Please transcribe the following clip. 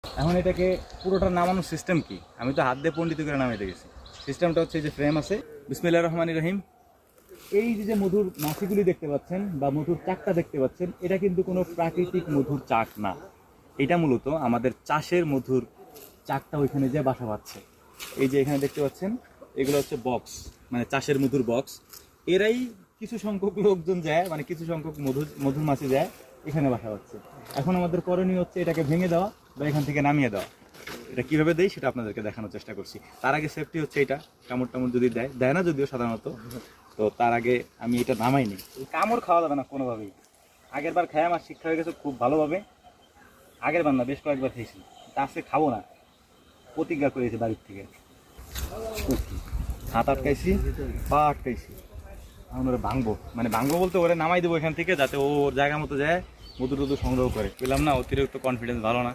এখন এটাকে পুরোটা নামানোর সিস্টেম কি? আমি তো হাত দিয়ে পণ্ডিত করে নামাইতে গেছি। সিস্টেমটা হচ্ছে এই যে ফ্রেম আছে, বিসমিল্লাহির রহমানির রহিম। এই যে মধুর মাছিগুলি দেখতে পাচ্ছেন বা মধুর চাকটা দেখতে পাচ্ছেন, এটা কিন্তু কোনো প্রাকৃতিক মধুর চাক না। এটা মূলত আমাদের চাষের মধুর চাকটা ওইখানে যে বাসা বাঁধছে। এই যে এখানে দেখতে পাচ্ছেন, এগুলো হচ্ছে বক্স, মানে চাষের মধুর বক্স। এরাই কিছু সংখ্যক লোকজন যায়, মানে কিছু সংখ্যক মধুর মাছি যায় এখানে বাসা বাঁধছে। এখন আমাদের করণীয় হচ্ছে এটাকে ভেঙে দেওয়া বা এখান থেকে নামিয়ে দেওয়া। এটা কিভাবে দেয় সেটা আপনাদেরকে দেখানোর চেষ্টা করছি। তার আগে সেফটি হচ্ছে এটা, কামড় টামড় যদি দেয় না যদিও সাধারণত, তো তার আগে আমি এটা নামাইনি। কামড় খাওয়া যাবে না কোনোভাবেই। আগের বার খাই আমার শিক্ষা হয়ে গেছে খুব ভালোভাবে। আগের বার না, বেশ কয়েকবার খেয়েছি, তা আজকে খাবো না, প্রতিজ্ঞা করেছি বাড়ির থেকে। হাত আটকাইছি, পা আটকাইছি, এখন ওরা ভাঙবো, মানে ভাঙবো বলতে ওরা নামাই দেবো এখান থেকে, যাতে ও ওর জায়গা মতো যায় মধু টধু সংগ্রহ করে। পেলাম না, অতিরিক্ত কনফিডেন্স ভালো না।